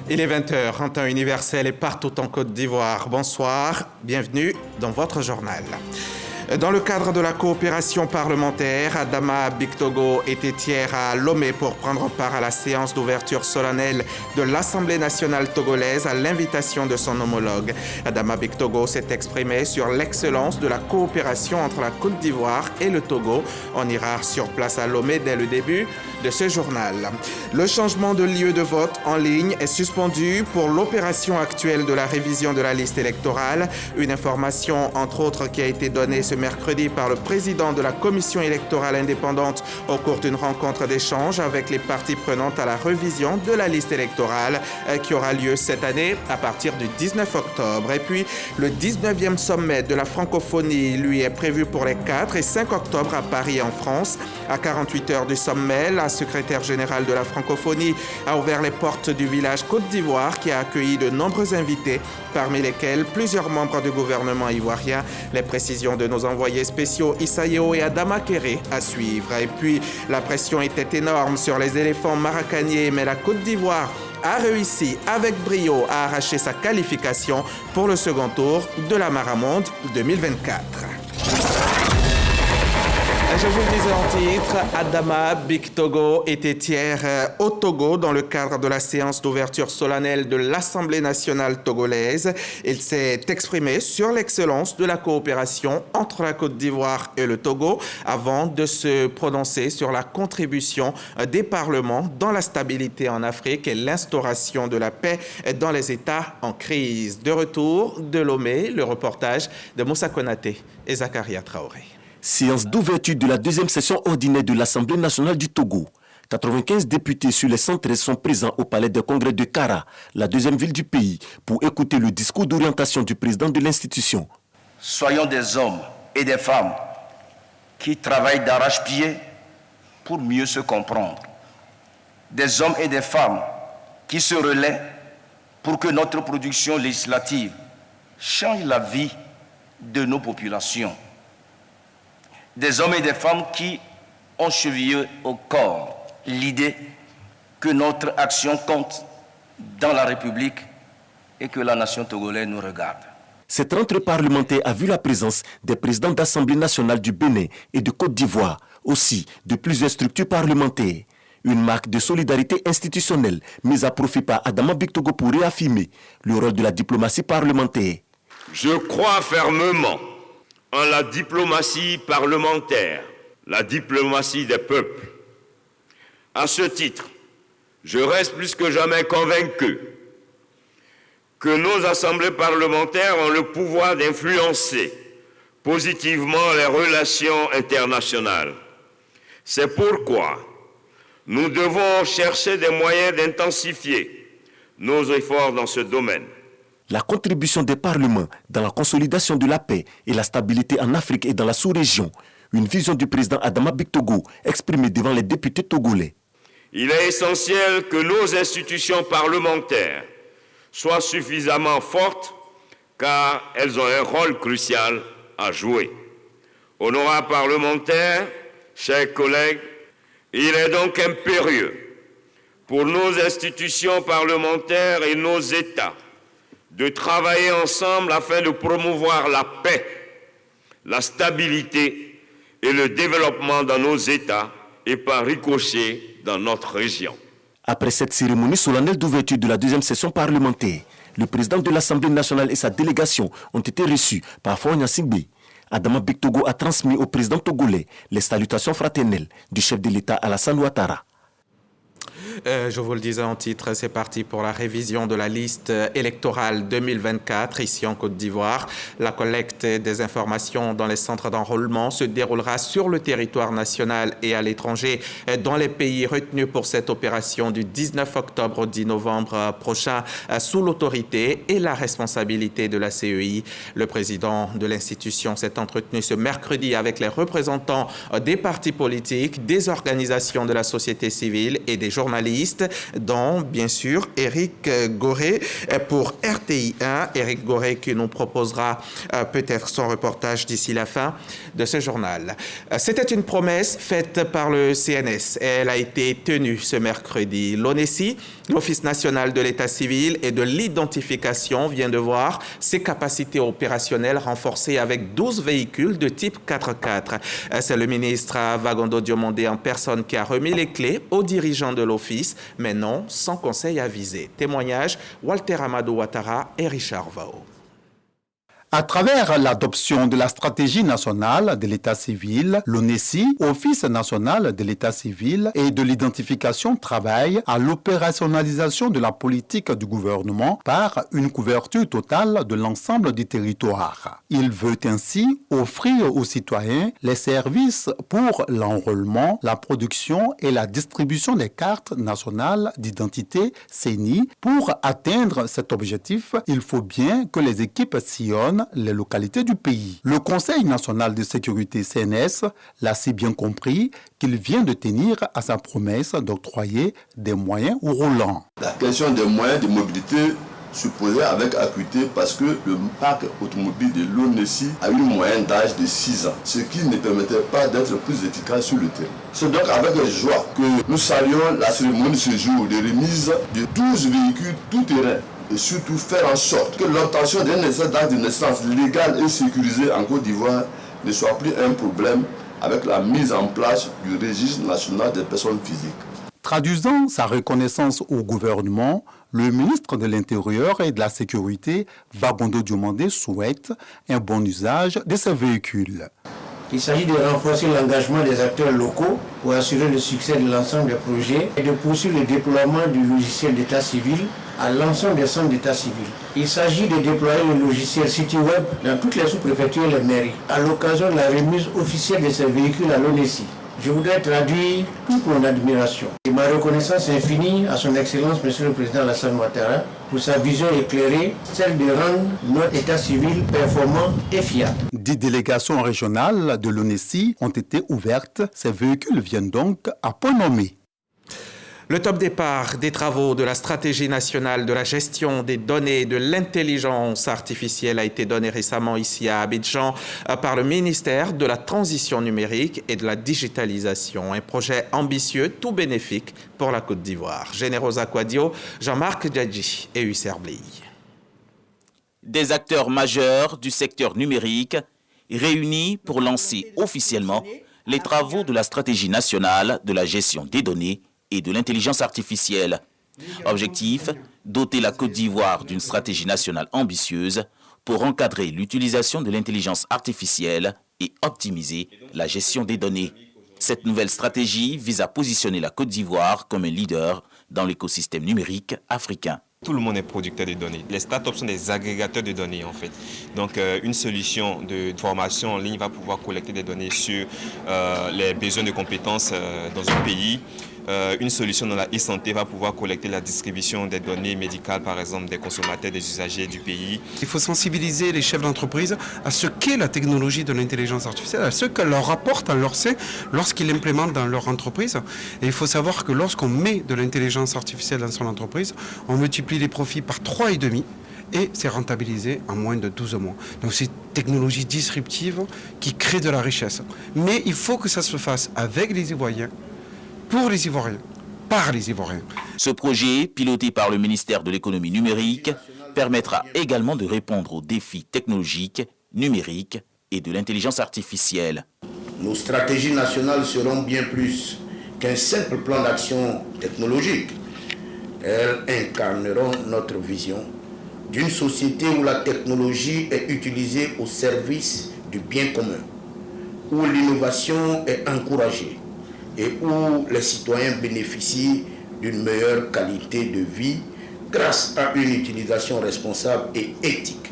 Il est 20h, en temps universel et partout en Côte d'Ivoire. Bonsoir, bienvenue dans votre journal. Dans le cadre de la coopération parlementaire, Adama Bictogo était hier à Lomé pour prendre part à la séance d'ouverture solennelle de l'Assemblée nationale togolaise à l'invitation de son homologue. Adama Bictogo s'est exprimé sur l'excellence de la coopération entre la Côte d'Ivoire et le Togo. On ira sur place à Lomé dès le début de ce journal. Le changement de lieu de vote en ligne est suspendu pour l'opération actuelle de la révision de la liste électorale. Une information, entre autres, qui a été donnée ce mercredi par le président de la commission électorale indépendante au cours d'une rencontre d'échange avec les parties prenantes à la révision de la liste électorale qui aura lieu cette année à partir du 19 octobre. Et puis, le 19e sommet de la francophonie, lui, est prévu pour les 4 et 5 octobre à Paris, en France. À 48 heures du sommet, la secrétaire générale de la francophonie a ouvert les portes du village Côte d'Ivoire qui a accueilli de nombreux invités, parmi lesquels plusieurs membres du gouvernement ivoirien. Les précisions de nos envoyés spéciaux Issa Yeo et Adama Kéré à suivre. Et puis, la pression était énorme sur les éléphants maracaniers, mais la Côte d'Ivoire a réussi avec brio à arracher sa qualification pour le second tour de la Maramonde 2024. Je vous le disais en titre, Adama Bictogo était hier au Togo dans le cadre de la séance d'ouverture solennelle de l'Assemblée nationale togolaise. Il s'est exprimé sur l'excellence de la coopération entre la Côte d'Ivoire et le Togo avant de se prononcer sur la contribution des parlements dans la stabilité en Afrique et l'instauration de la paix dans les États en crise. De retour de Lomé, le reportage de Moussa Konaté et Zakaria Traoré. Séance d'ouverture de la deuxième session ordinaire de l'Assemblée nationale du Togo. 95 députés sur les 113 sont présents au palais de congrès de Kara, la deuxième ville du pays, pour écouter le discours d'orientation du président de l'institution. Soyons des hommes et des femmes qui travaillent d'arrache-pied pour mieux se comprendre. Des hommes et des femmes qui se relaient pour que notre production législative change la vie de nos populations. Des hommes et des femmes qui ont chevillé au corps l'idée que notre action compte dans la République et que la nation togolaise nous regarde. Cette rentrée parlementaire a vu la présence des présidents d'Assemblée nationale du Bénin et de Côte d'Ivoire, aussi de plusieurs structures parlementaires. Une marque de solidarité institutionnelle mise à profit par Adama Bictogo pour réaffirmer le rôle de la diplomatie parlementaire. Je crois fermement en la diplomatie parlementaire, la diplomatie des peuples. À ce titre, je reste plus que jamais convaincu que nos assemblées parlementaires ont le pouvoir d'influencer positivement les relations internationales. C'est pourquoi nous devons chercher des moyens d'intensifier nos efforts dans ce domaine. La contribution des parlements dans la consolidation de la paix et la stabilité en Afrique et dans la sous-région, une vision du président Adama Bictogo exprimée devant les députés togolais. Il est essentiel que nos institutions parlementaires soient suffisamment fortes car elles ont un rôle crucial à jouer. Honorables parlementaires, chers collègues, il est donc impérieux pour nos institutions parlementaires et nos États de travailler ensemble afin de promouvoir la paix, la stabilité et le développement dans nos États et par ricochet dans notre région. Après cette cérémonie solennelle d'ouverture de la deuxième session parlementaire, le président de l'Assemblée nationale et sa délégation ont été reçus par Fonya Singbe. Adama Bictogo a transmis au président togolais les salutations fraternelles du chef de l'État Alassane Ouattara. Je vous le disais en titre, c'est parti pour la révision de la liste électorale 2024 ici en Côte d'Ivoire. La collecte des informations dans les centres d'enrôlement se déroulera sur le territoire national et à l'étranger dans les pays retenus pour cette opération du 19 octobre au 10 novembre prochain sous l'autorité et la responsabilité de la CEI. Le président de l'institution s'est entretenu ce mercredi avec les représentants des partis politiques, des organisations de la société civile et des journalistes journalistes, dont bien sûr Éric Goré pour RTI1. Éric Goré qui nous proposera peut-être son reportage d'ici la fin de ce journal. C'était une promesse faite par le CNS. Elle a été tenue ce mercredi. L'ONESI, l'Office national de l'état civil et de l'identification, vient de voir ses capacités opérationnelles renforcées avec 12 véhicules de type 4x4. C'est le ministre Vagondo Diomandé en personne qui a remis les clés aux dirigeants de l'Office, mais non sans conseil avisé. Témoignage, Walter Amadou Ouattara et Richard Vao. À travers l'adoption de la stratégie nationale de l'état civil, l'ONESI, Office national de l'état civil et de l'identification, travaille à l'opérationnalisation de la politique du gouvernement par une couverture totale de l'ensemble du territoire. Il veut ainsi offrir aux citoyens les services pour l'enrôlement, la production et la distribution des cartes nationales d'identité CENI. Pour atteindre cet objectif, il faut bien que les équipes sillonnent les localités du pays. Le Conseil national de sécurité CNS l'a si bien compris qu'il vient de tenir à sa promesse d'octroyer des moyens aux roulants. La question des moyens de mobilité se posait avec acuité parce que le parc automobile de l'ONESI a une moyenne d'âge de 6 ans, ce qui ne permettait pas d'être plus efficace sur le terrain. C'est donc avec joie que nous saluons la cérémonie de ce jour de remise de 12 véhicules tout-terrain et surtout faire en sorte que l'obtention d'un acte de naissance légal et sécurisé en Côte d'Ivoire ne soit plus un problème avec la mise en place du registre national des personnes physiques. Traduisant sa reconnaissance au gouvernement, le ministre de l'Intérieur et de la Sécurité, Vagondo Diomandé, souhaite un bon usage de ces véhicules. Il s'agit de renforcer l'engagement des acteurs locaux pour assurer le succès de l'ensemble des projets et de poursuivre le déploiement du logiciel d'état civil à l'ensemble des centres d'état civil. Il s'agit de déployer le logiciel CityWeb dans toutes les sous-préfectures et les mairies, à l'occasion de la remise officielle de ces véhicules à l'ONESI. Je voudrais traduire toute mon admiration et ma reconnaissance infinie à son Excellence, Monsieur le Président Alassane Ouattara, pour sa vision éclairée, celle de rendre notre état civil performant et fiable. 10 délégations régionales de l'ONESI ont été ouvertes. Ces véhicules viennent donc à point nommé. Le top départ des travaux de la stratégie nationale de la gestion des données et de l'intelligence artificielle a été donné récemment ici à Abidjan par le ministère de la Transition numérique et de la digitalisation. Un projet ambitieux, tout bénéfique pour la Côte d'Ivoire. Générosa Quadio, Jean-Marc Djadji et Husser Bley. Des acteurs majeurs du secteur numérique réunis pour lancer officiellement les travaux de la stratégie nationale de la gestion des données et de l'intelligence artificielle. Objectif, doter la Côte d'Ivoire d'une stratégie nationale ambitieuse pour encadrer l'utilisation de l'intelligence artificielle et optimiser la gestion des données. Cette nouvelle stratégie vise à positionner la Côte d'Ivoire comme un leader dans l'écosystème numérique africain. Tout le monde est producteur de données. Les startups sont des agrégateurs de données en fait. Donc une solution de formation en ligne va pouvoir collecter des données sur les besoins de compétences dans un pays. Une solution dans la e-santé va pouvoir collecter la distribution des données médicales, par exemple, des consommateurs, des usagers du pays. Il faut sensibiliser les chefs d'entreprise à ce qu'est la technologie de l'intelligence artificielle, à ce qu'elle leur apporte à leur sein lorsqu'ils l'implémentent dans leur entreprise. Et il faut savoir que lorsqu'on met de l'intelligence artificielle dans son entreprise, on multiplie les profits par 3,5 et c'est rentabilisé en moins de 12 mois. Donc c'est une technologie disruptive qui crée de la richesse. Mais il faut que ça se fasse avec les Ivoiriens, pour les Ivoiriens, par les Ivoiriens. Ce projet, piloté par le ministère de l'économie numérique, permettra également de répondre aux défis technologiques, numériques et de l'intelligence artificielle. Nos stratégies nationales seront bien plus qu'un simple plan d'action technologique. Elles incarneront notre vision d'une société où la technologie est utilisée au service du bien commun, où l'innovation est encouragée et où les citoyens bénéficient d'une meilleure qualité de vie grâce à une utilisation responsable et éthique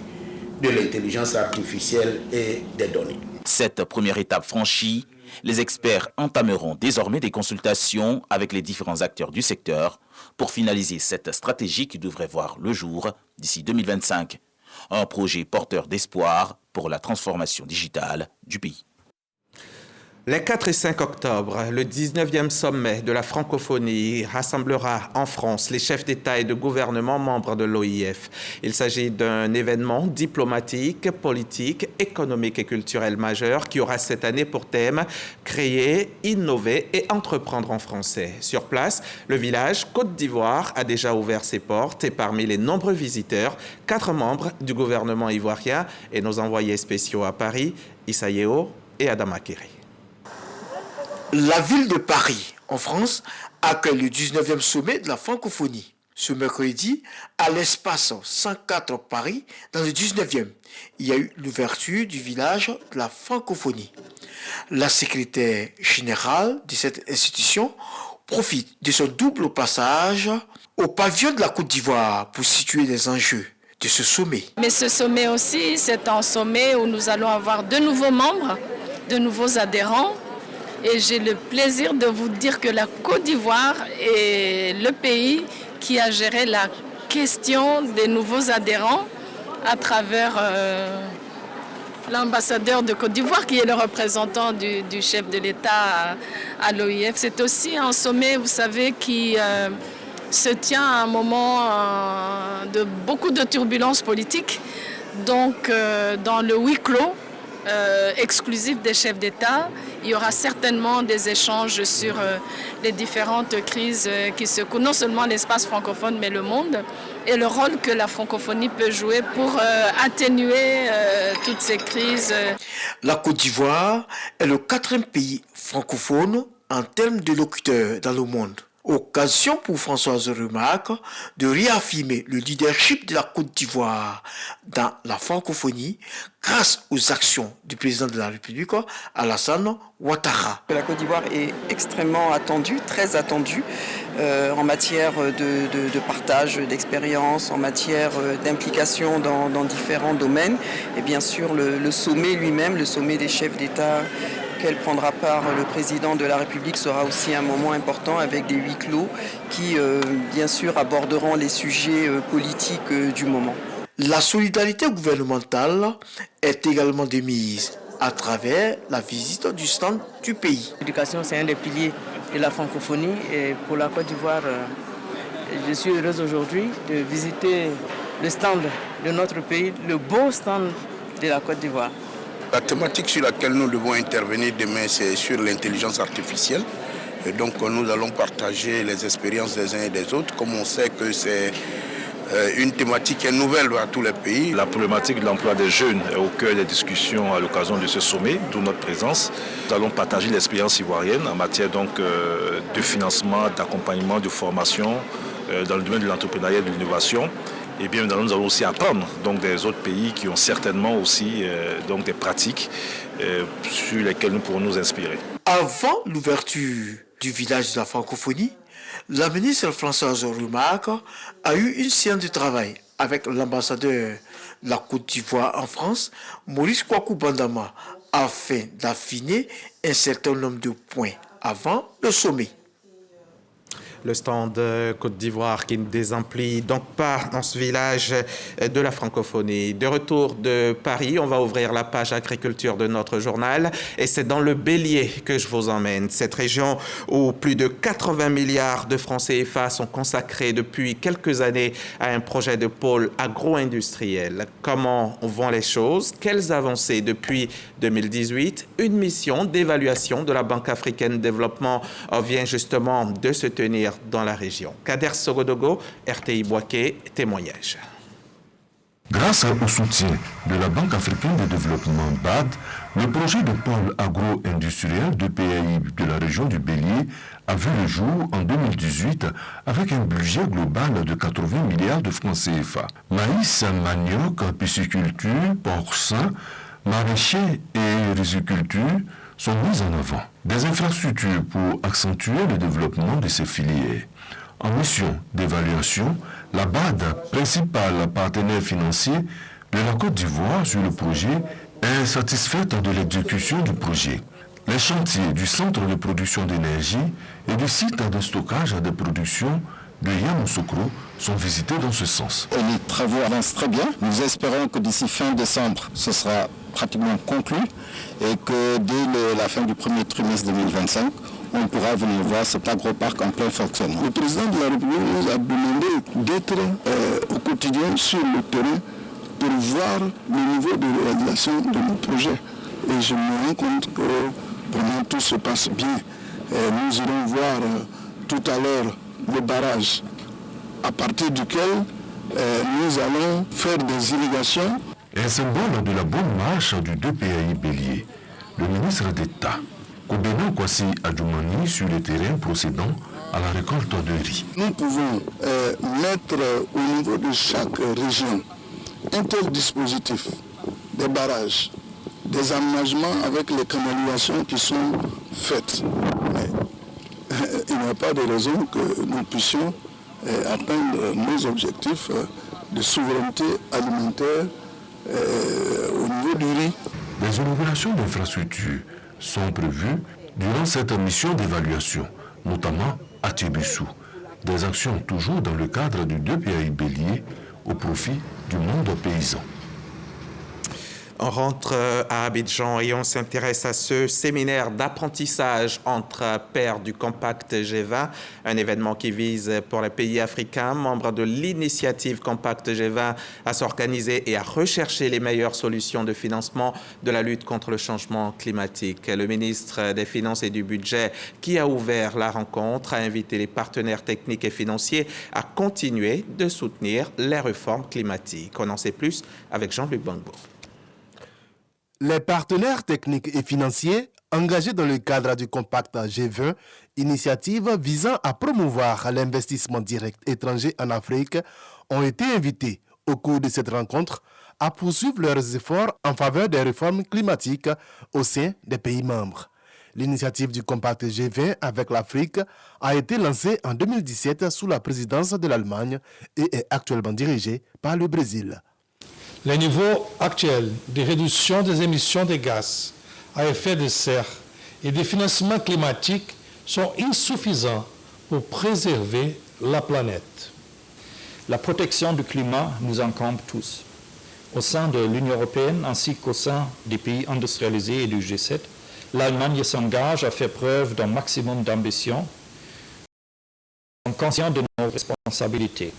de l'intelligence artificielle et des données. Cette première étape franchie, les experts entameront désormais des consultations avec les différents acteurs du secteur pour finaliser cette stratégie qui devrait voir le jour d'ici 2025. Un projet porteur d'espoir pour la transformation digitale du pays. Les 4 et 5 octobre, le 19e sommet de la francophonie rassemblera en France les chefs d'État et de gouvernement membres de l'OIF. Il s'agit d'un événement diplomatique, politique, économique et culturel majeur qui aura cette année pour thème « Créer, innover et entreprendre en français ». Sur place, le village Côte d'Ivoire a déjà ouvert ses portes et parmi les nombreux visiteurs, 4 membres du gouvernement ivoirien et nos envoyés spéciaux à Paris, Issa Yeo et Adama Kiri. La ville de Paris, en France, accueille le 19e sommet de la francophonie. Ce mercredi, à l'espace 104 Paris, dans le 19e, il y a eu l'ouverture du village de la francophonie. La secrétaire générale de cette institution profite de son double passage au pavillon de la Côte d'Ivoire pour situer les enjeux de ce sommet. Mais ce sommet aussi, c'est un sommet où nous allons avoir de nouveaux membres, de nouveaux adhérents. Et j'ai le plaisir de vous dire que la Côte d'Ivoire est le pays qui a géré la question des nouveaux adhérents à travers l'ambassadeur de Côte d'Ivoire qui est le représentant du chef de l'État à l'OIF. C'est aussi un sommet, vous savez, qui se tient à un moment de beaucoup de turbulences politiques. Donc, dans le huis clos exclusif des chefs d'État, il y aura certainement des échanges sur les différentes crises qui secouent non seulement l'espace francophone, mais le monde, et le rôle que la francophonie peut jouer pour atténuer toutes ces crises. La Côte d'Ivoire est le 4e pays francophone en termes de locuteurs dans le monde. Occasion pour Françoise Remarque de réaffirmer le leadership de la Côte d'Ivoire dans la francophonie grâce aux actions du président de la République, Alassane Ouattara. La Côte d'Ivoire est extrêmement attendue, très attendue en matière de partage d'expériences, en matière d'implication dans différents domaines. Et bien sûr, le sommet lui-même, le sommet des chefs d'État auquel prendra part le président de la République sera aussi un moment important avec des huis clos qui, bien sûr, aborderont les sujets politiques du moment. La solidarité gouvernementale est également de mise à travers la visite du stand du pays. L'éducation, c'est un des piliers de la francophonie et pour la Côte d'Ivoire, je suis heureuse aujourd'hui de visiter le stand de notre pays, le beau stand de la Côte d'Ivoire. La thématique sur laquelle nous devons intervenir demain, c'est sur l'intelligence artificielle. Et donc nous allons partager les expériences des uns et des autres, comme on sait que c'est une thématique qui est nouvelle à tous les pays. La problématique de l'emploi des jeunes est au cœur des discussions à l'occasion de ce sommet, d'où notre présence. Nous allons partager l'expérience ivoirienne en matière donc, de financement, d'accompagnement, de formation dans le domaine de l'entrepreneuriat et de l'innovation. Et bien nous allons aussi apprendre donc, des autres pays qui ont certainement aussi donc, des pratiques sur lesquelles nous pourrons nous inspirer. Avant l'ouverture du village de la francophonie, la ministre Françoise Remarque a eu une séance de travail avec l'ambassadeur de la Côte d'Ivoire en France, Maurice Kwaku Bandama, afin d'affiner un certain nombre de points avant le sommet. Le stand Côte d'Ivoire qui ne désemplit donc pas dans ce village de la francophonie. De retour de Paris, on va ouvrir la page agriculture de notre journal et c'est dans le Bélier que je vous emmène. Cette région où plus de 80 milliards de francs CFA sont consacrés depuis quelques années à un projet de pôle agro-industriel. Comment vont les choses? Quelles avancées depuis 2018? Une mission d'évaluation de la Banque africaine de développement vient justement de se tenir dans la région. Kader Sogodogo, RTI Boaké, témoignage. Grâce au soutien de la Banque africaine de développement BAD, le projet de pôle agro-industriel de PAI de la région du Bélier a vu le jour en 2018 avec un budget global de 80 milliards de francs CFA. Maïs, manioc, pisciculture, porcin, maraîcher et riziculture sont mis en avant. Des infrastructures pour accentuer le développement de ces filières. En mission d'évaluation, la BAD, principal partenaire financier de la Côte d'Ivoire sur le projet, est satisfaite de l'exécution du projet. Les chantiers du centre de production d'énergie et du site de stockage de production de Yamoussoukro sont visités dans ce sens. Les travaux avancent très bien. Nous espérons que d'ici fin décembre, ce sera pratiquement conclu et que dès la fin du premier trimestre 2025, on pourra venir voir cet agroparc en plein fonctionnement. Le président de la République nous a demandé d'être au quotidien sur le terrain pour voir le niveau de réalisation de nos projets. Et je me rends compte que vraiment tout se passe bien. Nous irons voir tout à l'heure le barrage à partir duquel nous allons faire des irrigations. Un symbole de la bonne marche du 2PAI Bélier, le ministre d'État, Kobeno Kwasi Adjoumani, sur le terrain procédant à la récolte de riz. Nous pouvons mettre au niveau de chaque région un tel dispositif, des barrages, des aménagements avec les canalisations qui sont faites. Mais il n'y a pas de raison que nous puissions atteindre nos objectifs de souveraineté alimentaire au niveau du riz. Les inaugurations d'infrastructures sont prévues durant cette mission d'évaluation, notamment à Tébissou. Des actions toujours dans le cadre du 2PAI Bélier au profit du monde paysan. On rentre à Abidjan et on s'intéresse à ce séminaire d'apprentissage entre pairs du Compact G20, un événement qui vise pour les pays africains, membres de l'initiative Compact G20, à s'organiser et à rechercher les meilleures solutions de financement de la lutte contre le changement climatique. Le ministre des Finances et du Budget, qui a ouvert la rencontre, a invité les partenaires techniques et financiers à continuer de soutenir les réformes climatiques. On en sait plus avec Jean-Luc Bangbo. Les partenaires techniques et financiers engagés dans le cadre du Compact G20, initiative visant à promouvoir l'investissement direct étranger en Afrique, ont été invités au cours de cette rencontre à poursuivre leurs efforts en faveur des réformes climatiques au sein des pays membres. L'initiative du Compact G20 avec l'Afrique a été lancée en 2017 sous la présidence de l'Allemagne et est actuellement dirigée par le Brésil. Les niveaux actuels de réduction des émissions de gaz à effet de serre et de financement climatique sont insuffisants pour préserver la planète. La protection du climat nous incombe tous. Au sein de l'Union européenne ainsi qu'au sein des pays industrialisés et du G7, l'Allemagne s'engage à faire preuve d'un maximum d'ambition, en conscient de nos responsabilités.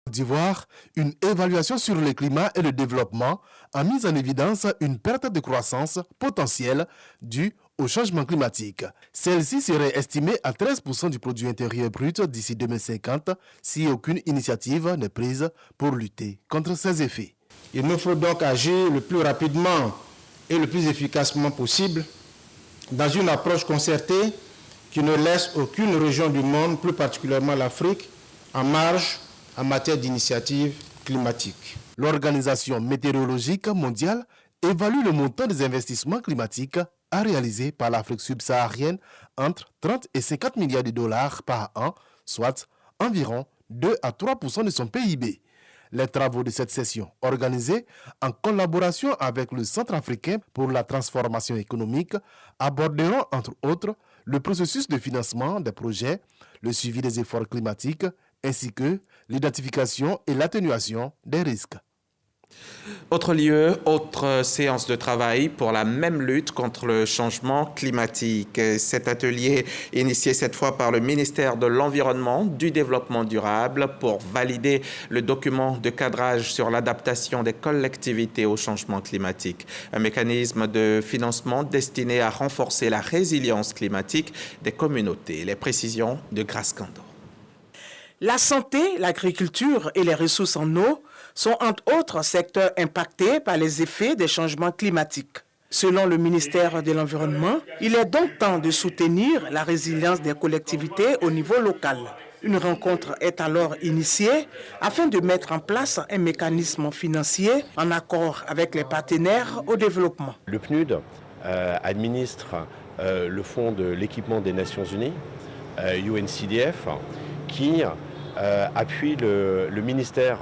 D'Ivoire, une évaluation sur le climat et le développement a mis en évidence une perte de croissance potentielle due au changement climatique. Celle-ci serait estimée à 13% du produit intérieur brut d'ici 2050 si aucune initiative n'est prise pour lutter contre ces effets. Il nous faut donc agir le plus rapidement et le plus efficacement possible dans une approche concertée qui ne laisse aucune région du monde, plus particulièrement l'Afrique, en marge en matière d'initiatives climatiques. L'Organisation météorologique mondiale évalue le montant des investissements climatiques à réaliser par l'Afrique subsaharienne entre 30 et 50 milliards de dollars par an, soit environ 2 à 3% de son PIB. Les travaux de cette session, organisés en collaboration avec le Centre africain pour la transformation économique, aborderont entre autres le processus de financement des projets, le suivi des efforts climatiques, ainsi que l'identification et l'atténuation des risques. Autre lieu, autre séance de travail pour la même lutte contre le changement climatique. Cet atelier, initié cette fois par le ministère de l'Environnement, du Développement durable, pour valider le document de cadrage sur l'adaptation des collectivités au changement climatique. Un mécanisme de financement destiné à renforcer la résilience climatique des communautés. Les précisions de Grace Kando. La santé, l'agriculture et les ressources en eau sont entre autres secteurs impactés par les effets des changements climatiques. Selon le ministère de l'Environnement, il est donc temps de soutenir la résilience des collectivités au niveau local. Une rencontre est alors initiée afin de mettre en place un mécanisme financier en accord avec les partenaires au développement. Le PNUD administre le Fonds de l'équipement des Nations Unies, UNCDF, qui appuie le ministère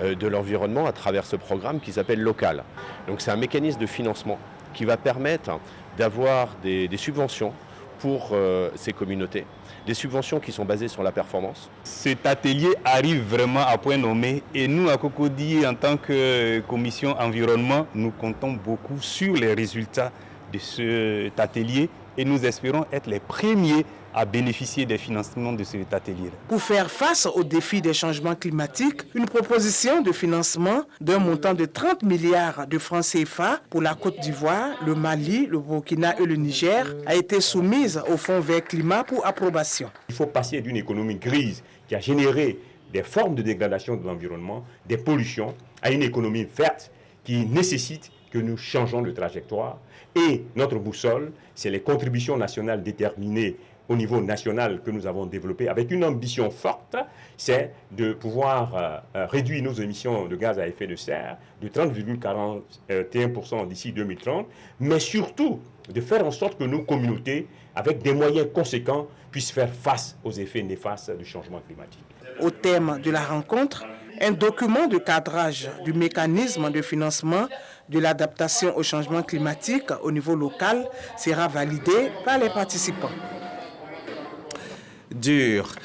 de l'Environnement à travers ce programme qui s'appelle Local. Donc c'est un mécanisme de financement qui va permettre d'avoir des subventions pour ces communautés. Des subventions qui sont basées sur la performance. Cet atelier arrive vraiment à point nommé et nous, à Cocody, en tant que commission environnement, nous comptons beaucoup sur les résultats de cet atelier et nous espérons être les premiers à bénéficier des financements de cet atelier. Pour faire face aux défis des changements climatiques, une proposition de financement d'un montant de 30 milliards de francs CFA pour la Côte d'Ivoire, le Mali, le Burkina et le Niger a été soumise au Fonds vert climat pour approbation. Il faut passer d'une économie grise qui a généré des formes de dégradation de l'environnement, des pollutions, à une économie verte qui nécessite que nous changeons de trajectoire. Et notre boussole, c'est les contributions nationales déterminées au niveau national que nous avons développé avec une ambition forte, c'est de pouvoir réduire nos émissions de gaz à effet de serre de 30,41% d'ici 2030, mais surtout de faire en sorte que nos communautés, avec des moyens conséquents, puissent faire face aux effets néfastes du changement climatique. Au thème de la rencontre, un document de cadrage du mécanisme de financement de l'adaptation au changement climatique au niveau local sera validé par les participants. Dur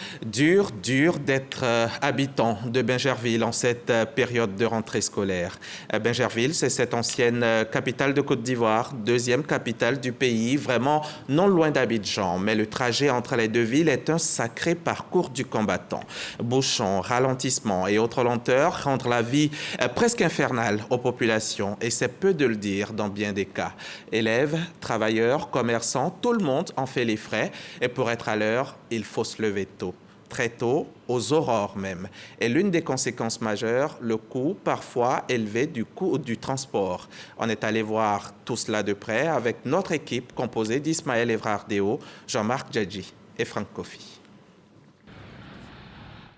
d'être habitant de Bingerville en cette période de rentrée scolaire. Bingerville, c'est cette ancienne capitale de Côte d'Ivoire, deuxième capitale du pays, vraiment non loin d'Abidjan. Mais le trajet entre les deux villes est un sacré parcours du combattant. Bouchons, ralentissements et autres lenteurs rendent la vie presque infernale aux populations. Et c'est peu de le dire dans bien des cas. Élèves, travailleurs, commerçants, tout le monde en fait les frais. Et pour être à l'heure, il faut se lever tôt, très tôt, aux aurores même. Et l'une des conséquences majeures, le coût parfois élevé du coût du transport. On est allé voir tout cela de près avec notre équipe composée d'Ismaël Evrardéo, Jean-Marc Djadji et Franck Kofi.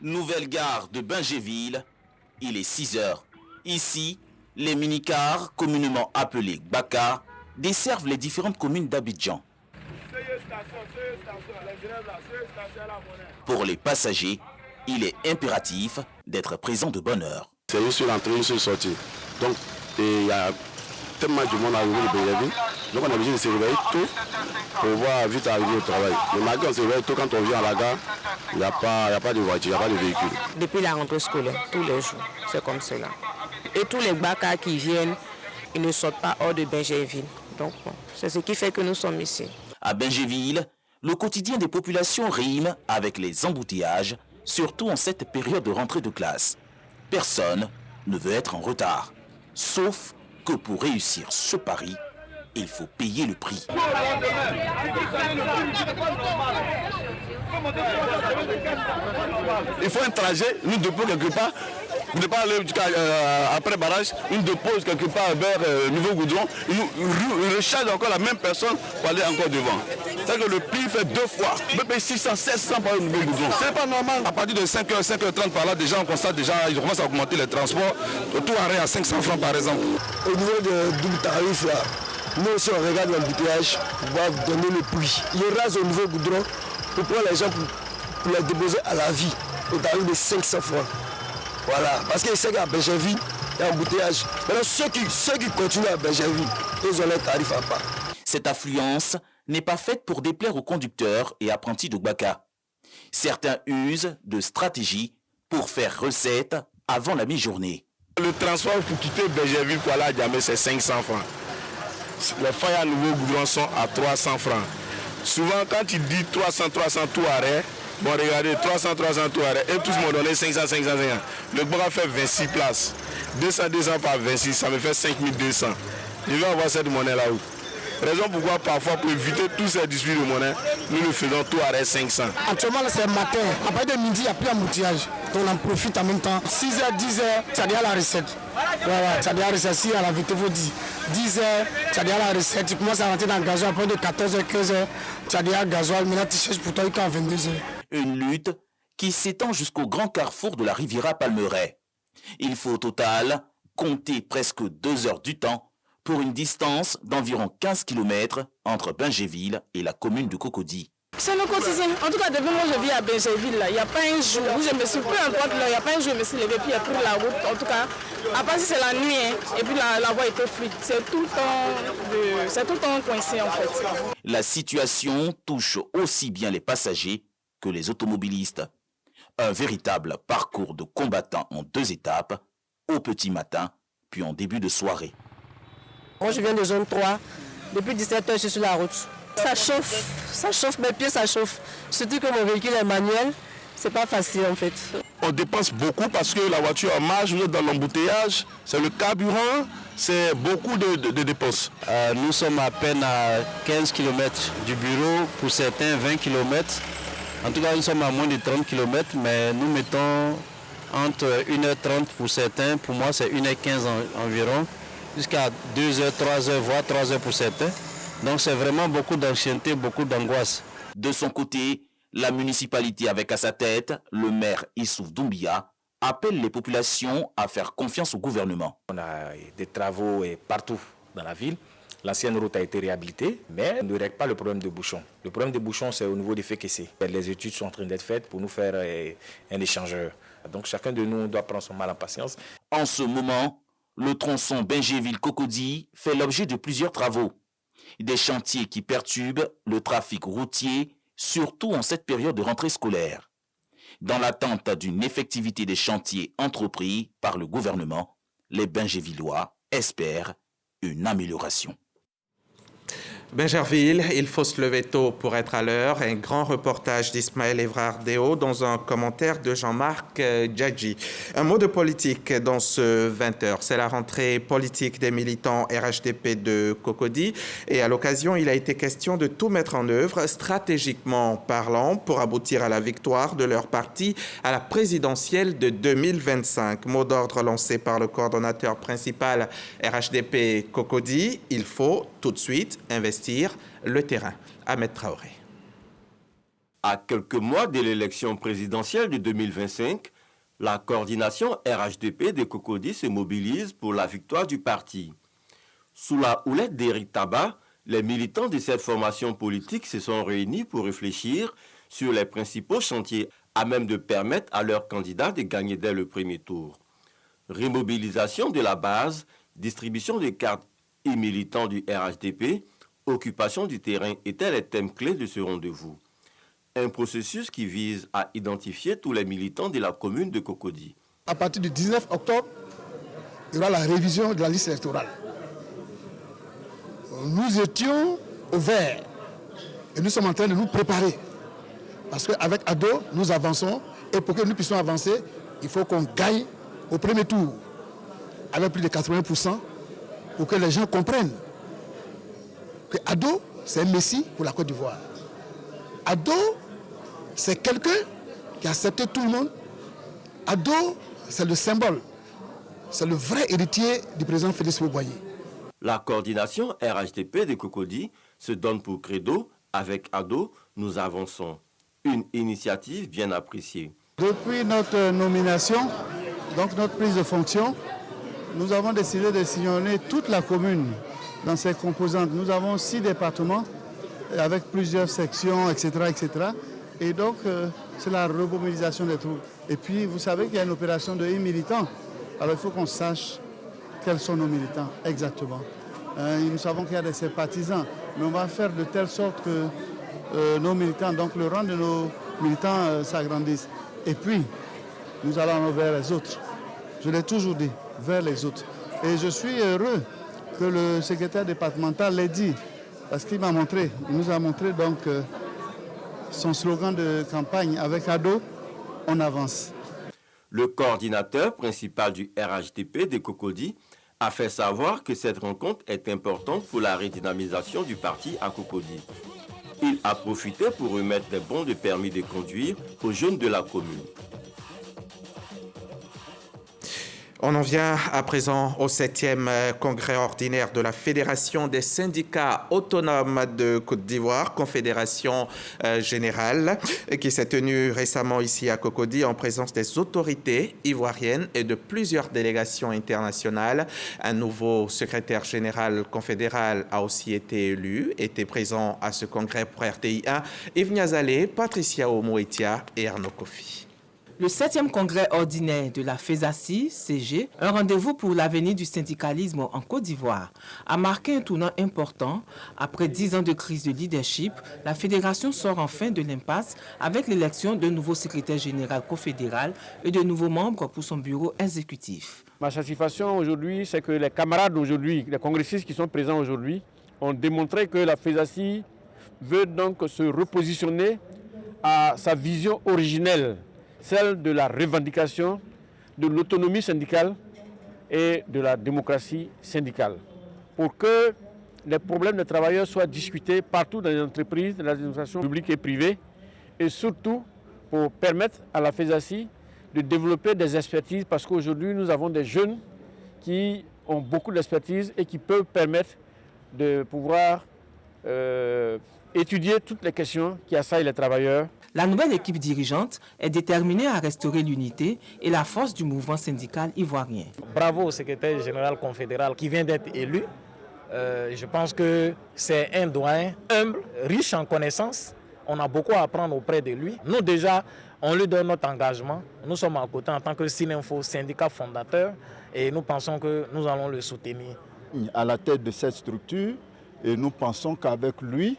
Nouvelle gare de Bingerville, il est 6 heures. Ici, les minicars, communément appelés Gbaka, desservent les différentes communes d'Abidjan. Pour les passagers, il est impératif d'être présent de bonne heure. C'est une seule entrée, une seule sortie. Donc, il y a tellement de monde arrivé de Bingerville. Donc, on est obligé de se réveiller tôt pour pouvoir vite arriver au travail. Le matin, on se réveille tôt quand on vient à la gare. Il n'y a pas de voiture, il n'y a pas de véhicule. Depuis la rentrée scolaire, tous les jours, c'est comme cela. Et tous les Gbaka qui viennent, ils ne sortent pas hors de Bingerville. Donc, bon, c'est ce qui fait que nous sommes ici. À Bingerville, le quotidien des populations rime avec les embouteillages, surtout en cette période de rentrée de classe. Personne ne veut être en retard. Sauf que pour réussir ce pari, il faut payer le prix. Il faut un trajet, nous dépose quelque part. Vous ne pouvez pas aller après barrage, une dépose quelque part vers Nouveau Goudron, il recharge encore la même personne pour aller encore devant. C'est-à-dire que le prix fait 2 fois. On peut payer 600, 700 par le Nouveau Goudron. Ce n'est pas normal. À partir de 5h, 5h30 par là, déjà on constate ils commencent à augmenter les transports. Tout arrêt à 500 francs par exemple. Au niveau de double tarif là, nous aussi on regarde l'embouteillage, on va donner le prix. Il rase au Nouveau Goudron pour prendre les gens pour les déposer à la vie au tarif de 500 francs. Voilà, parce qu'ils savent qu'à Bingerville, il y a un embouteillage. Maintenant, ceux qui continuent à Bingerville, ils ont leur tarif à part. Cette affluence n'est pas faite pour déplaire aux conducteurs et apprentis de Gbaka. Certains usent de stratégies pour faire recette avant la mi-journée. Le transport pour quitter Bingerville pour aller à Djamé, c'est 500 francs. Les failles à Nouveau Goudron sont à 300 francs. Souvent, quand tu dis 300 tout arrêt, bon, regardez, 300 tout arrêt, et tous m'ont donné 500. Le Gbaka fait 26 places. 200 par 26, ça me fait 5200. Je vais avoir cette monnaie là-haut. Raison pourquoi parfois pour éviter tous ces disputes de monnaie, nous le faisons tout arrêt 500. Actuellement c'est le matin, à partir de midi il n'y a plus d'embouteillage. Donc on en profite en même temps. 6h, 10h, ça devient la recette. Ouais, ça devient la recette. Si à la vérité vous dit 10h, ça devient la recette. Tu commences à rentrer dans le gasoil à partir de 14h, 15h, ça devient gasoil. Maintenant tu cherches pour toi jusqu'à 22h. Une lutte qui s'étend jusqu'au grand carrefour de la Riviera Palmeraie. Il faut au total compter presque 2 heures du temps pour une distance d'environ 15 km entre Bingerville et la commune de Cocody. C'est le quotidien. En tout cas, depuis moi je vis à Benjerville, il n'y a pas un jour où je me suis, peu importe l'heure, il n'y a pas un jour où je me suis levé puis il y a pris la route. En tout cas, à part si c'est la nuit, et puis la voie était fluide. C'est tout le temps coincé en fait. La situation touche aussi bien les passagers que les automobilistes. Un véritable parcours de combattants en 2 étapes, au petit matin, puis en début de soirée. Moi je viens de zone 3, depuis 17h je suis sur la route. Ça chauffe, mes pieds ça chauffe. Surtout que mon véhicule est manuel, c'est pas facile en fait. On dépense beaucoup parce que la voiture en marche, vous êtes dans l'embouteillage, c'est le carburant, c'est beaucoup de dépenses. Nous sommes à peine à 15 km du bureau, pour certains 20 km. En tout cas, nous sommes à moins de 30 km, mais nous mettons entre 1h30 pour certains, pour moi c'est 1h15 environ, jusqu'à 2h, 3h, voire 3h pour certains. Donc c'est vraiment beaucoup d'anxiété, beaucoup d'angoisse. De son côté, la municipalité avec à sa tête, le maire Issouf Doumbia, appelle les populations à faire confiance au gouvernement. On a des travaux partout dans la ville. L'ancienne route a été réhabilitée, mais on ne règle pas le problème de bouchons. Le problème de bouchons, c'est au niveau des FEKC. Les études sont en train d'être faites pour nous faire un échangeur. Donc chacun de nous doit prendre son mal en patience. En ce moment, le tronçon Benjerville-Cocody fait l'objet de plusieurs travaux. Des chantiers qui perturbent le trafic routier, surtout en cette période de rentrée scolaire. Dans l'attente d'une effectivité des chantiers entrepris par le gouvernement, les Benjervillois espèrent une amélioration. Benjerville, il faut se lever tôt pour être à l'heure. Un grand reportage d'Ismaël Evrard-Déo dans un commentaire de Jean-Marc Djadji. Un mot de politique dans ce 20h. C'est la rentrée politique des militants RHDP de Cocody. Et à l'occasion, il a été question de tout mettre en œuvre, stratégiquement parlant, pour aboutir à la victoire de leur parti à la présidentielle de 2025. Mot d'ordre lancé par le coordonnateur principal RHDP Cocody. Il faut tout de suite investir le terrain. Ahmed Traoré. À quelques mois de l'élection présidentielle de 2025, la coordination RHDP de Cocody se mobilise pour la victoire du parti. Sous la houlette d'Éric Tabat, les militants de cette formation politique se sont réunis pour réfléchir sur les principaux chantiers à même de permettre à leurs candidats de gagner dès le premier tour. Remobilisation de la base, distribution des cartes et militants du RHDP, occupation du terrain étaient les thèmes clés de ce rendez-vous. Un processus qui vise à identifier tous les militants de la commune de Cocody. À partir du 19 octobre, il y aura la révision de la liste électorale. Nous étions au vert et nous sommes en train de nous préparer. Parce qu'avec ADO, nous avançons et pour que nous puissions avancer, il faut qu'on gagne au premier tour avec plus de 80% pour que les gens comprennent que Ado, c'est un messie pour la Côte d'Ivoire. Ado, c'est quelqu'un qui a accepté tout le monde. Ado, c'est le symbole. C'est le vrai héritier du président Félix Houphouët-Boigny. La coordination RHDP de Cocody se donne pour credo. Avec Ado, nous avançons. Une initiative bien appréciée. Depuis notre nomination, donc notre prise de fonction, nous avons décidé de sillonner toute la commune dans ses composantes. Nous avons 6 départements avec plusieurs sections, etc. etc. Et donc, c'est la remobilisation des troupes. Et puis, vous savez qu'il y a une opération de militants. Alors, il faut qu'on sache quels sont nos militants exactement. Nous savons qu'il y a des sympathisants, mais on va faire de telle sorte que nos militants, donc le rang de nos militants s'agrandisse. Et puis, nous allons vers les autres. Je l'ai toujours dit, vers les autres. Et je suis heureux que le secrétaire départemental l'ait dit, parce qu'il m'a montré, il nous a montré donc son slogan de campagne avec Ado, on avance. Le coordinateur principal du RHDP de Cocody a fait savoir que cette rencontre est importante pour la redynamisation du parti à Cocody. Il a profité pour remettre des bons de permis de conduire aux jeunes de la commune. On en vient à présent au 7e congrès ordinaire de la Fédération des syndicats autonomes de Côte d'Ivoire, Confédération générale, qui s'est tenue récemment ici à Cocody en présence des autorités ivoiriennes et de plusieurs délégations internationales. Un nouveau secrétaire général confédéral a aussi été élu, était présent à ce congrès pour RTI1, Yves Niazalé, Patricia Omoetia et Arnaud Kofi. Le 7e congrès ordinaire de la FESACI, CG, un rendez-vous pour l'avenir du syndicalisme en Côte d'Ivoire, a marqué un tournant important. Après 10 ans de crise de leadership, la fédération sort enfin de l'impasse avec l'élection d'un nouveau secrétaire général confédéral et de nouveaux membres pour son bureau exécutif. Ma satisfaction aujourd'hui, c'est que les camarades aujourd'hui, les congressistes qui sont présents aujourd'hui, ont démontré que la FESACI veut donc se repositionner à sa vision originelle, celle de la revendication de l'autonomie syndicale et de la démocratie syndicale, pour que les problèmes des travailleurs soient discutés partout dans les entreprises, dans l'administration publique et privée, et surtout pour permettre à la FESACI de développer des expertises, parce qu'aujourd'hui nous avons des jeunes qui ont beaucoup d'expertise et qui peuvent permettre de pouvoir étudier toutes les questions qui assaillent les travailleurs. La nouvelle équipe dirigeante est déterminée à restaurer l'unité et la force du mouvement syndical ivoirien. Bravo au secrétaire général confédéral qui vient d'être élu. Je pense que c'est un doyen humble, riche en connaissances. On a beaucoup à apprendre auprès de lui. Nous déjà, on lui donne notre engagement. Nous sommes à côté en tant que Syninfo, syndicat fondateur, et nous pensons que nous allons le soutenir. À la tête de cette structure, et nous pensons qu'avec lui,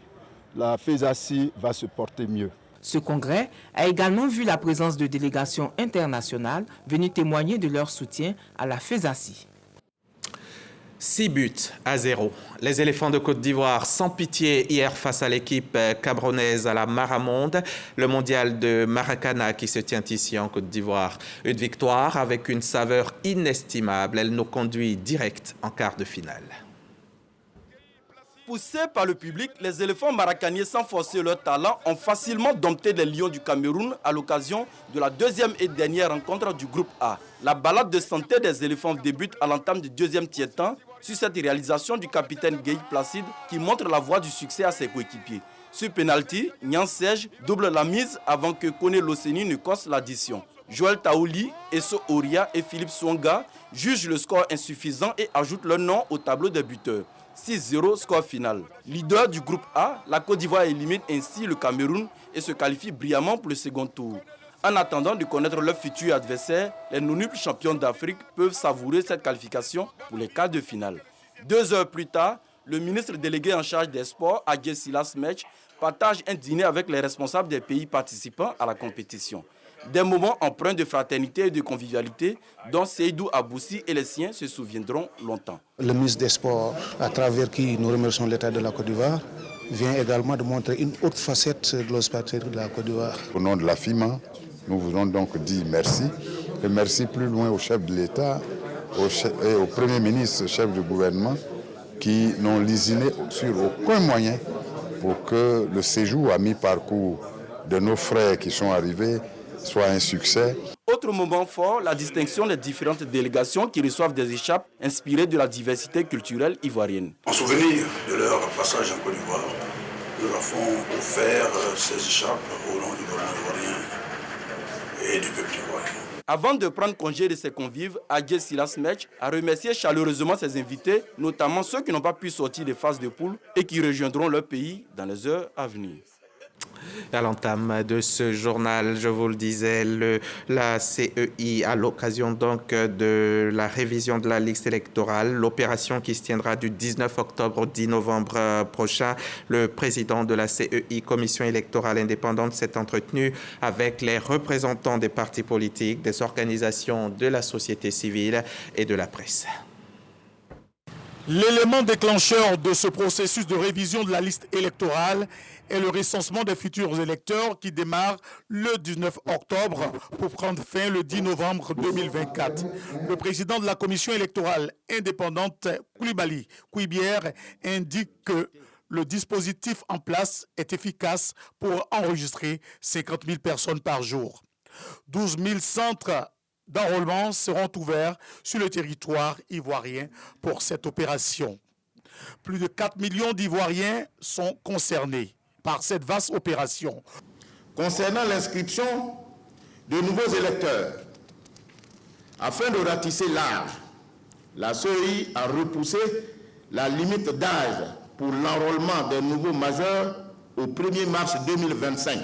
la FESACI va se porter mieux. Ce congrès a également vu la présence de délégations internationales venues témoigner de leur soutien à la FESACI. 6-0. Les éléphants de Côte d'Ivoire sans pitié hier face à l'équipe camerounaise à la Maramonde, le mondial de Maracana qui se tient ici en Côte d'Ivoire. Une victoire avec une saveur inestimable. Elle nous conduit direct en quart de finale. Poussés par le public, les éléphants maracaniers, sans forcer leur talent, ont facilement dompté les lions du Cameroun à l'occasion de la deuxième et dernière rencontre du groupe A. La balade de santé des éléphants débute à l'entame du deuxième tiers-temps sur cette réalisation du capitaine Gueye Placide qui montre la voie du succès à ses coéquipiers. Sur penalty, Nyan Serge double la mise avant que Kone Loseni ne cosse l'addition. Joël Taouli, Esso Oria et Philippe Swonga jugent le score insuffisant et ajoutent leur nom au tableau des buteurs. 6-0 score final. Leader du groupe A, la Côte d'Ivoire élimine ainsi le Cameroun et se qualifie brillamment pour le second tour. En attendant de connaître leur futur adversaire, les non-nuples champions d'Afrique peuvent savourer cette qualification pour les quarts de finale. 2 heures plus tard, le ministre délégué en charge des sports, Adjé Silas Mech, partage un dîner avec les responsables des pays participants à la compétition. Des moments empreints de fraternité et de convivialité dont Seydou Aboussi et les siens se souviendront longtemps. Le ministre des Sports, à travers qui nous remercions l'État de la Côte d'Ivoire, vient également de montrer une autre facette de l'hospitalité de la Côte d'Ivoire. Au nom de la FIMA, nous voulons donc dire merci. Et merci plus loin au chef de l'État et au Premier ministre, chef du gouvernement, qui n'ont lésiné sur aucun moyen pour que le séjour à mi-parcours de nos frères qui sont arrivés soit un succès. Autre moment fort, la distinction des différentes délégations qui reçoivent des échappes inspirées de la diversité culturelle ivoirienne. En souvenir de leur passage en Côte d'Ivoire, nous avons offert ces échappes au nom du gouvernement ivoirien et du peuple ivoirien. Avant de prendre congé de ses convives, Adjé Silas Mech a remercié chaleureusement ses invités, notamment ceux qui n'ont pas pu sortir des phases de poule et qui rejoindront leur pays dans les heures à venir. À l'entame de ce journal, je vous le disais, la CEI, à l'occasion donc de la révision de la liste électorale, l'opération qui se tiendra du 19 octobre au 10 novembre prochain, le président de la CEI, Commission électorale indépendante, s'est entretenu avec les représentants des partis politiques, des organisations de la société civile et de la presse. L'élément déclencheur de ce processus de révision de la liste électorale est le recensement des futurs électeurs qui démarre le 19 octobre pour prendre fin le 10 novembre 2024. Le président de la commission électorale indépendante, Koulibaly Kouibière, indique que le dispositif en place est efficace pour enregistrer 50 000 personnes par jour. 12 000 centres d'enrôlement seront ouverts sur le territoire ivoirien pour cette opération. Plus de 4 millions d'Ivoiriens sont concernés par cette vaste opération. Concernant l'inscription de nouveaux électeurs, afin de ratisser l'âge, la CEI a repoussé la limite d'âge pour l'enrôlement des nouveaux majeurs au 1er mars 2025,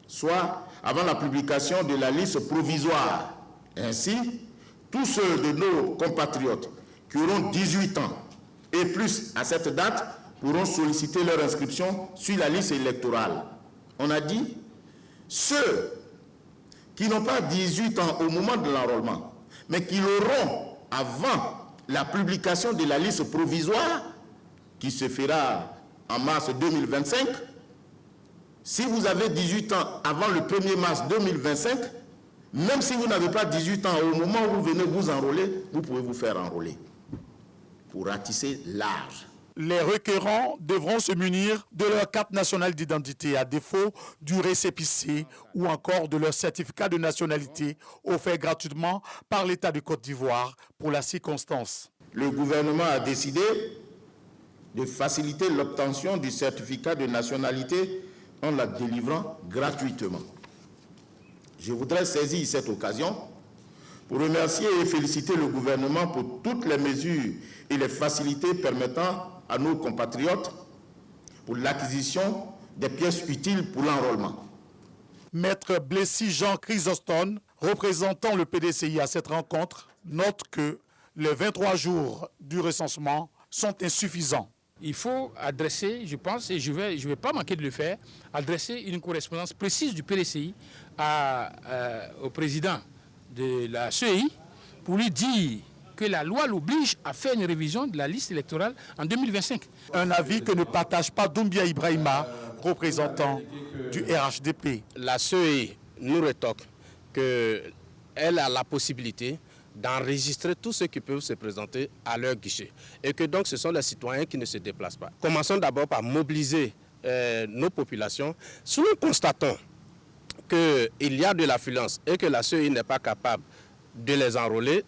soit avant la publication de la liste provisoire. Ainsi, tous ceux de nos compatriotes qui auront 18 ans et plus à cette date pourront solliciter leur inscription sur la liste électorale. On a dit, ceux qui n'ont pas 18 ans au moment de l'enrôlement, mais qui l'auront avant la publication de la liste provisoire, qui se fera en mars 2025, si vous avez 18 ans avant le 1er mars 2025, même si vous n'avez pas 18 ans au moment où vous venez vous enrôler, vous pouvez vous faire enrôler pour ratisser l'âge. Les requérants devront se munir de leur carte nationale d'identité à défaut du récépissé ou encore de leur certificat de nationalité offert gratuitement par l'État de Côte d'Ivoire pour la circonstance. Le gouvernement a décidé de faciliter l'obtention du certificat de nationalité en la délivrant gratuitement. Je voudrais saisir cette occasion pour remercier et féliciter le gouvernement pour toutes les mesures et les facilités permettant à nos compatriotes pour l'acquisition des pièces utiles pour l'enrôlement. Maître Blessy Jean Chrysostome, représentant le PDCI à cette rencontre, note que les 23 jours du recensement sont insuffisants. Il faut adresser, je pense, et je vais pas manquer de le faire, adresser une correspondance précise du PDCI au président de la CEI pour lui dire que la loi l'oblige à faire une révision de la liste électorale en 2025. Un avis que ne partage pas Doumbia Ibrahima, représentant du RHDP. La CEI nous rétorque qu'elle a la possibilité d'enregistrer tous ceux qui peuvent se présenter à leur guichet. Et que donc ce sont les citoyens qui ne se déplacent pas. Commençons d'abord par mobiliser nos populations. Si nous constatons qu'il y a de l'affluence et que la CEI n'est pas capable de les enrôler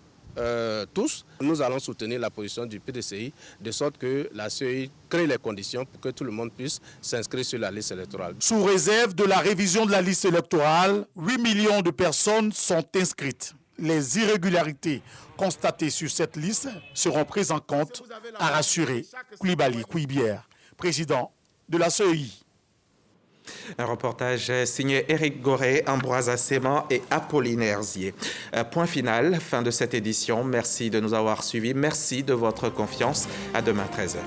tous, nous allons soutenir la position du PDCI de sorte que la CEI crée les conditions pour que tout le monde puisse s'inscrire sur la liste électorale. Sous réserve de la révision de la liste électorale, 8 millions de personnes sont inscrites. Les irrégularités constatées sur cette liste seront prises en compte, a rassuré Koulibaly Kouibière, président de la CEI. Un reportage signé Éric Goré, Ambroise Asséman et Apollinaire Zier. Point final, fin de cette édition. Merci de nous avoir suivis. Merci de votre confiance. À demain, 13h.